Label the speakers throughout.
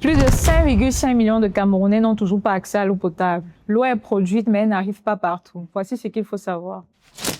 Speaker 1: Plus de 5,5 millions de Camerounais n'ont toujours pas accès à l'eau potable. L'eau est produite, mais elle n'arrive pas partout. Voici ce qu'il faut savoir.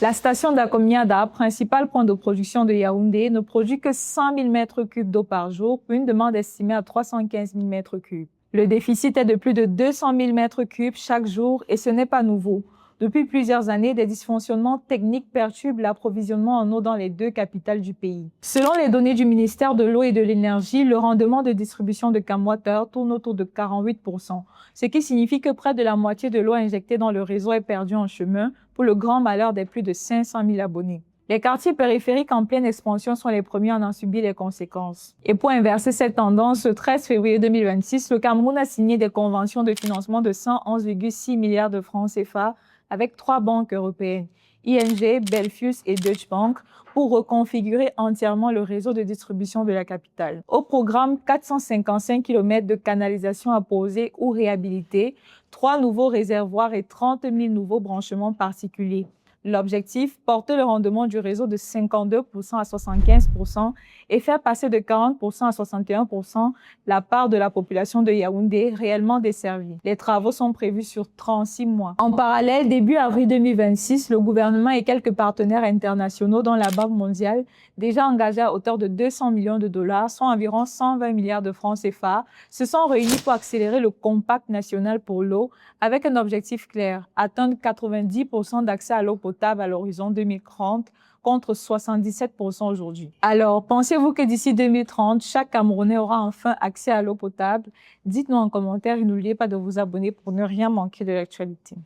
Speaker 1: La station d'Akomiada, principal point de production de Yaoundé, ne produit que 100 000 m3 d'eau par jour pour une demande estimée à 315 000 m3. Le déficit est de plus de 200 000 m3 chaque jour et ce n'est pas nouveau. Depuis plusieurs années, des dysfonctionnements techniques perturbent l'approvisionnement en eau dans les deux capitales du pays. Selon les données du ministère de l'Eau et de l'Énergie, le rendement de distribution de Camwater tourne autour de 48%, ce qui signifie que près de la moitié de l'eau injectée dans le réseau est perdue en chemin, pour le grand malheur des plus de 500 000 abonnés. Les quartiers périphériques en pleine expansion sont les premiers à en subir les conséquences. Et pour inverser cette tendance, le 13 février 2026, le Cameroun a signé des conventions de financement de 111,6 milliards de francs CFA avec 3 banques européennes, ING, Belfius et Deutsche Bank, pour reconfigurer entièrement le réseau de distribution de la capitale. Au programme, 455 km de canalisation à poser ou réhabiliter, 3 nouveaux réservoirs et 30 000 nouveaux branchements particuliers. L'objectif, porter le rendement du réseau de 52% à 75% et faire passer de 40% à 61% la part de la population de Yaoundé réellement desservie. Les travaux sont prévus sur 36 mois. En parallèle, début avril 2026, le gouvernement et quelques partenaires internationaux, dont la Banque mondiale, déjà engagés à hauteur de 200 millions de dollars, soit environ 120 milliards de francs CFA, se sont réunis pour accélérer le Compact national pour l'eau avec un objectif clair, atteindre 90% d'accès à l'eau potable à l'horizon 2030 contre 77% aujourd'hui. Alors, pensez-vous que d'ici 2030, chaque Camerounais aura enfin accès à l'eau potable? Dites-nous en commentaire et n'oubliez pas de vous abonner pour ne rien manquer de l'actualité.